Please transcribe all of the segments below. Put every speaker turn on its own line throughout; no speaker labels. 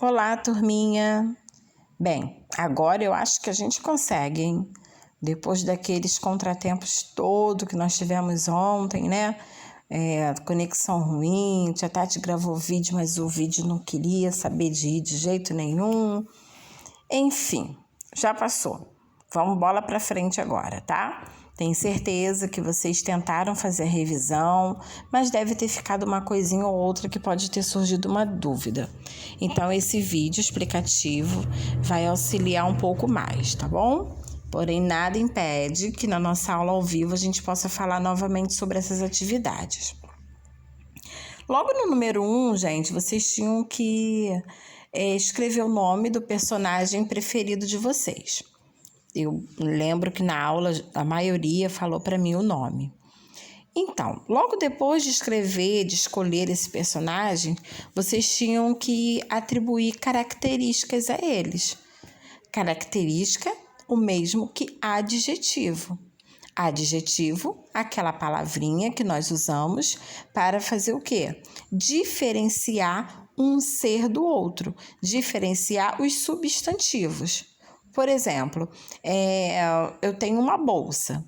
Olá, turminha! Bem, agora eu acho que a gente consegue, hein? Depois daqueles contratempos todos que nós tivemos ontem, né? Conexão ruim, tia Tati gravou vídeo, mas o vídeo não queria saber de ir de jeito nenhum. Enfim, já passou. Vamos bola pra frente agora, tá? Tenho certeza que vocês tentaram fazer a revisão, mas deve ter ficado uma coisinha ou outra que pode ter surgido uma dúvida. Então, esse vídeo explicativo vai auxiliar um pouco mais, tá bom? Porém, nada impede que na nossa aula ao vivo a gente possa falar novamente sobre essas atividades. Logo no número 1, gente, vocês tinham que escrever o nome do personagem preferido de vocês. Eu lembro que na aula a maioria falou para mim o nome. Então, logo depois de escrever, de escolher esse personagem, vocês tinham que atribuir características a eles. Característica, o mesmo que adjetivo. Adjetivo, aquela palavrinha que nós usamos para fazer o quê? Diferenciar um ser do outro, diferenciar os substantivos. Por exemplo, eu tenho uma bolsa.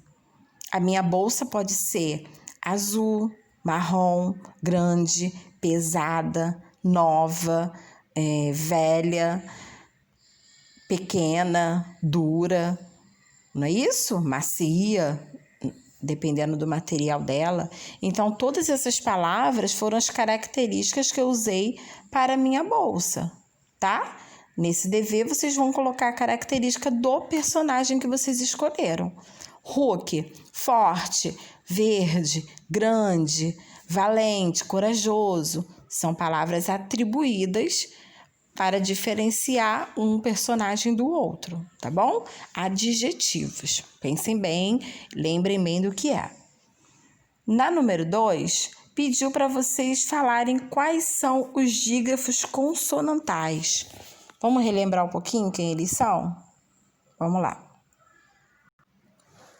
A minha bolsa pode ser azul, marrom, grande, pesada, nova, velha, pequena, dura, não é isso? Macia, dependendo do material dela. Então, todas essas palavras foram as características que eu usei para a minha bolsa, tá? Nesse dever, vocês vão colocar a característica do personagem que vocês escolheram. Hulk, forte, verde, grande, valente, corajoso. São palavras atribuídas para diferenciar um personagem do outro, tá bom? Adjetivos. Pensem bem, lembrem bem do que é. Na número 2, pediu para vocês falarem quais são os dígrafos consonantais. Vamos relembrar um pouquinho quem eles são? Vamos lá.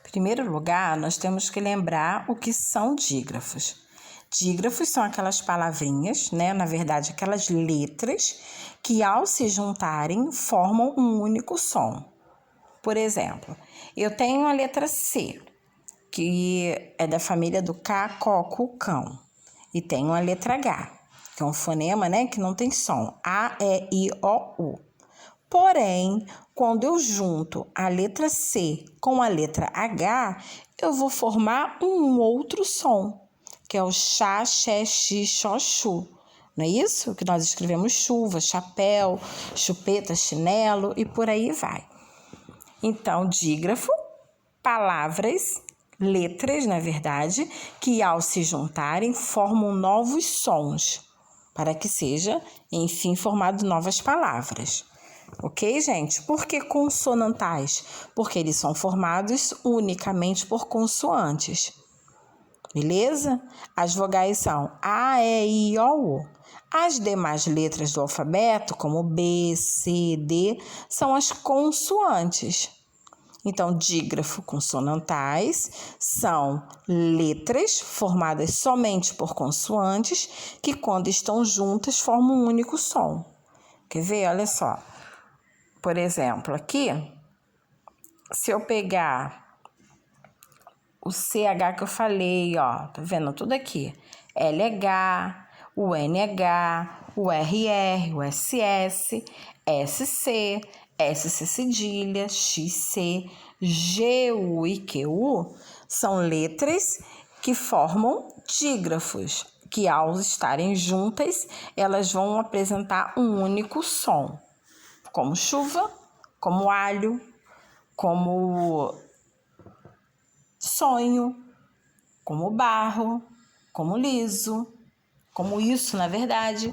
Em primeiro lugar, nós temos que lembrar o que são dígrafos. Dígrafos são aquelas palavrinhas, né? Na verdade, aquelas letras que, ao se juntarem, formam um único som. Por exemplo, eu tenho a letra C, que é da família do K, Có, Cu, Cão. E tenho a letra H, que é um fonema, né, que não tem som. A, E, I, O, U. Porém, quando eu junto a letra C com a letra H, eu vou formar um outro som, que é o chá, xé, xi, xó, chu. Não é isso? Que nós escrevemos chuva, chapéu, chupeta, chinelo e por aí vai. Então, dígrafo, palavras, letras, na verdade, que ao se juntarem formam novos sons, para que seja, enfim, formado novas palavras. Ok, gente? Por que consonantais? Porque eles são formados unicamente por consoantes. Beleza? As vogais são A, E, I, O, U. As demais letras do alfabeto, como B, C, D, são as consoantes. Então, dígrafo consonantais são letras formadas somente por consoantes que, quando estão juntas, formam um único som. Quer ver? Olha só. Por exemplo, aqui, se eu pegar o CH que eu falei, ó, tá vendo tudo aqui? LH, o NH, o RR, o SS, SC, SC cedilha, XC, GU e QU são letras que formam dígrafos, que ao estarem juntas, elas vão apresentar um único som, como chuva, como alho, como sonho, como barro, como liso, como isso, na verdade,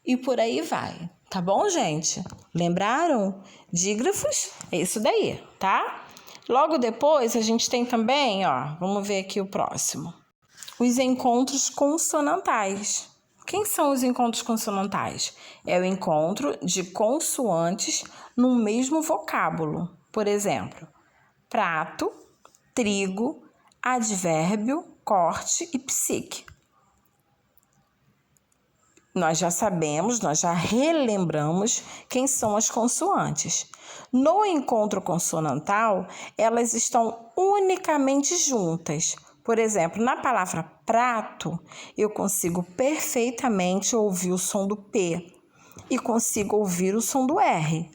e por aí vai. Tá bom, gente? Lembraram? Dígrafos? É isso daí, tá? Logo depois, a gente tem também, ó, vamos ver aqui o próximo. Os encontros consonantais. Quem são os encontros consonantais? É o encontro de consoantes no mesmo vocábulo. Por exemplo, prato, trigo, advérbio, corte e psique. nós já sabemos, nós já relembramos quem são as consoantes. No encontro consonantal, elas estão unicamente juntas. Por exemplo, na palavra prato, eu consigo perfeitamente ouvir o som do P e consigo ouvir o som do R,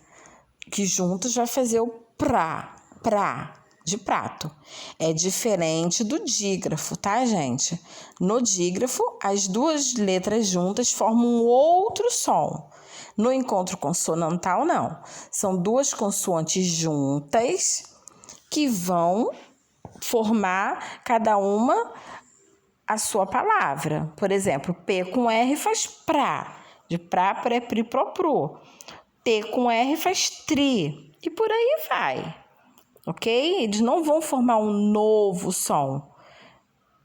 que juntos vai fazer o pra, de prato. É diferente do dígrafo, tá, gente? No dígrafo, as duas letras juntas formam um outro som. No encontro consonantal, não. São duas consoantes juntas que vão formar cada uma a sua palavra. Por exemplo, P com R faz pra. De pra, pré, pri, pró, pro. T com R faz tri. E por aí vai. Ok? Eles não vão formar um novo som.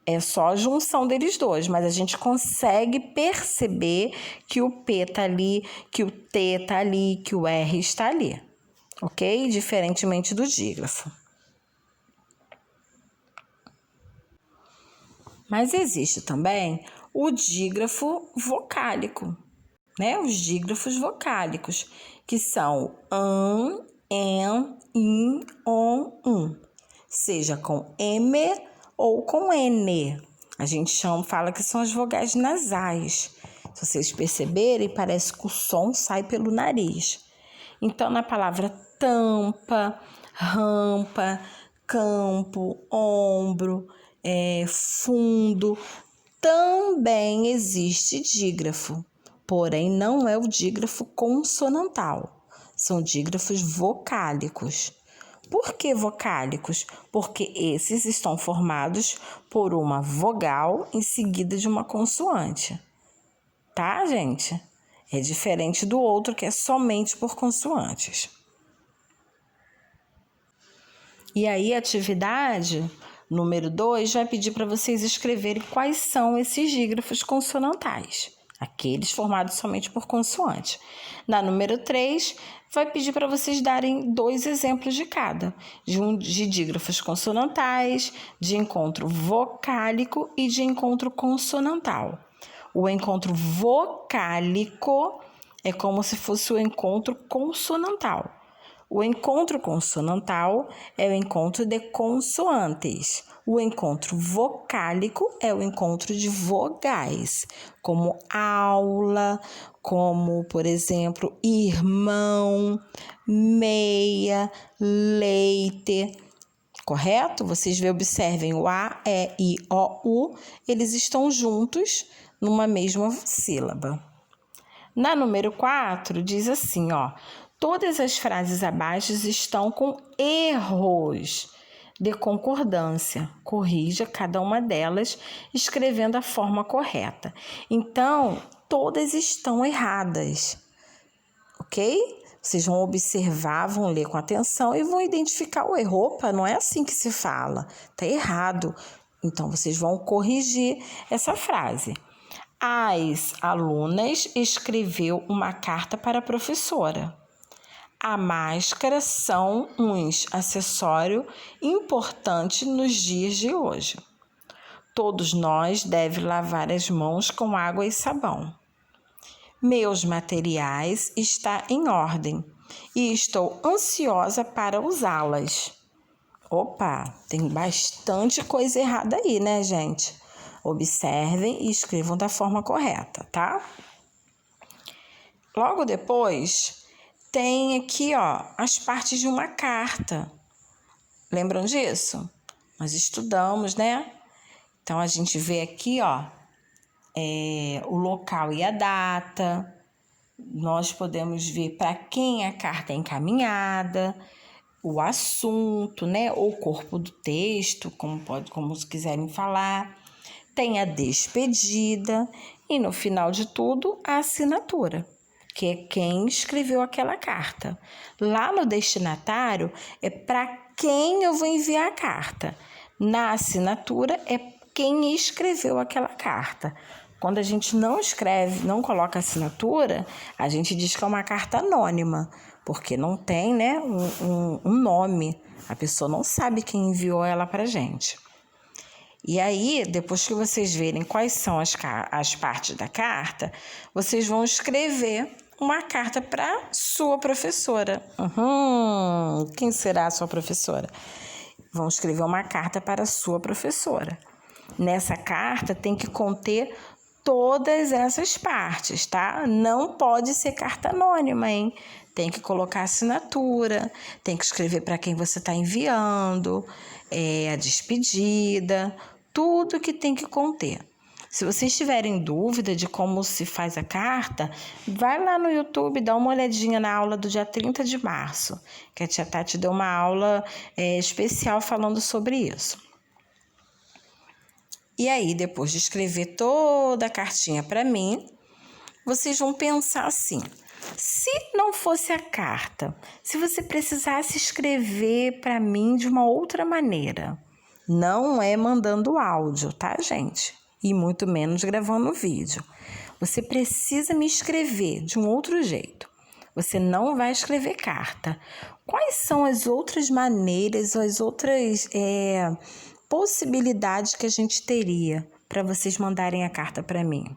É só a junção deles dois, mas a gente consegue perceber que o P está ali, que o T está ali, que o R está ali. Ok? Diferentemente do dígrafo. Mas existe também o dígrafo vocálico, né? Os dígrafos vocálicos, que são an, en, in, on, seja com M ou com N. A gente fala que são as vogais nasais. Se vocês perceberem, parece que o som sai pelo nariz. Então, na palavra tampa, rampa, campo, ombro, fundo, também existe dígrafo, porém não é o dígrafo consonantal, são dígrafos vocálicos. Por que vocálicos? Porque esses estão formados por uma vogal em seguida de uma consoante. Tá, gente? É diferente do outro que é somente por consoantes. E aí, a atividade número 2 vai pedir para vocês escreverem quais são esses dígrafos consonantais, aqueles formados somente por consoante. Na número 3, vai pedir para vocês darem 2 exemplos de cada, de dígrafos consonantais, de encontro vocálico e de encontro consonantal. O encontro vocálico é como se fosse o encontro consonantal. O encontro consonantal é o encontro de consoantes. O encontro vocálico é o encontro de vogais, como aula, como, por exemplo, irmão, meia, leite. Correto? Vocês observem o A, E, I, O, U, eles estão juntos numa mesma sílaba. Na número 4, diz assim, todas as frases abaixo estão com erros de concordância. Corrija cada uma delas escrevendo a forma correta. Então, todas estão erradas, ok? Vocês vão observar, vão ler com atenção e vão identificar o erro. Opa, não é assim que se fala, tá errado. Então, vocês vão corrigir essa frase. As alunas escreveu uma carta para a professora. A máscara são um acessório importante nos dias de hoje. Todos nós devemos lavar as mãos com água e sabão. Meus materiais estão em ordem e estou ansiosa para usá-las. Opa, tem bastante coisa errada aí, né, gente? Observem e escrevam da forma correta, tá? Logo depois, tem aqui, as partes de uma carta. Lembram disso? Nós estudamos, né? Então, a gente vê aqui, o local e a data. Nós podemos ver para quem a carta é encaminhada, o assunto, né? Ou o corpo do texto, como quiserem falar. Tem a despedida e, no final de tudo, a assinatura, que é quem escreveu aquela carta. Lá no destinatário é para quem eu vou enviar a carta. Na assinatura é quem escreveu aquela carta. Quando a gente não escreve, não coloca assinatura, a gente diz que é uma carta anônima, porque não tem, né, um nome. A pessoa não sabe quem enviou ela para a gente. E aí, depois que vocês verem quais são as partes da carta, vocês vão escrever uma carta para sua professora. Quem será a sua professora? Vão escrever uma carta para a sua professora. Nessa carta tem que conter todas essas partes, tá? Não pode ser carta anônima, hein? Tem que colocar assinatura, tem que escrever para quem você está enviando, a despedida, tudo que tem que conter. Se vocês tiverem dúvida de como se faz a carta, vai lá no YouTube, dá uma olhadinha na aula do dia 30 de março, que a tia Tati deu uma aula especial falando sobre isso. E aí, depois de escrever toda a cartinha para mim, vocês vão pensar assim: se não fosse a carta, se você precisasse escrever para mim de uma outra maneira, não é mandando áudio, tá, gente? E muito menos gravando vídeo. Você precisa me escrever de um outro jeito. Você não vai escrever carta. Quais são as outras maneiras, as outras possibilidades que a gente teria para vocês mandarem a carta para mim?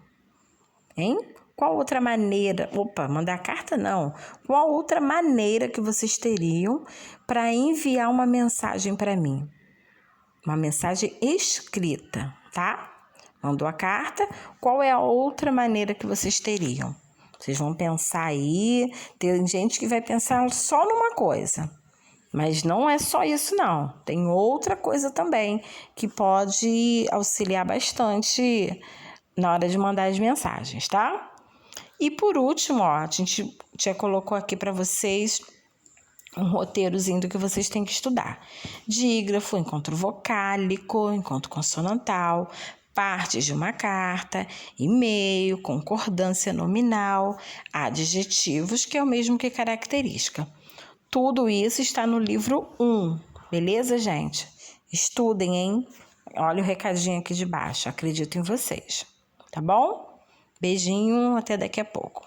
Hein? Qual outra maneira? Mandar carta não. Qual outra maneira que vocês teriam para enviar uma mensagem para mim? Uma mensagem escrita, tá? Mandou a carta, qual é a outra maneira que vocês teriam? Vocês vão pensar aí, tem gente que vai pensar só numa coisa, mas não é só isso não, tem outra coisa também que pode auxiliar bastante na hora de mandar as mensagens, tá? E por último, a gente já colocou aqui para vocês um roteirozinho do que vocês têm que estudar. Dígrafo, encontro vocálico, encontro consonantal, partes de uma carta, e-mail, concordância nominal, adjetivos, que é o mesmo que característica. Tudo isso está no livro 1, beleza, gente? Estudem, hein? Olha o recadinho aqui de baixo, acredito em vocês, tá bom? Beijinho, até daqui a pouco.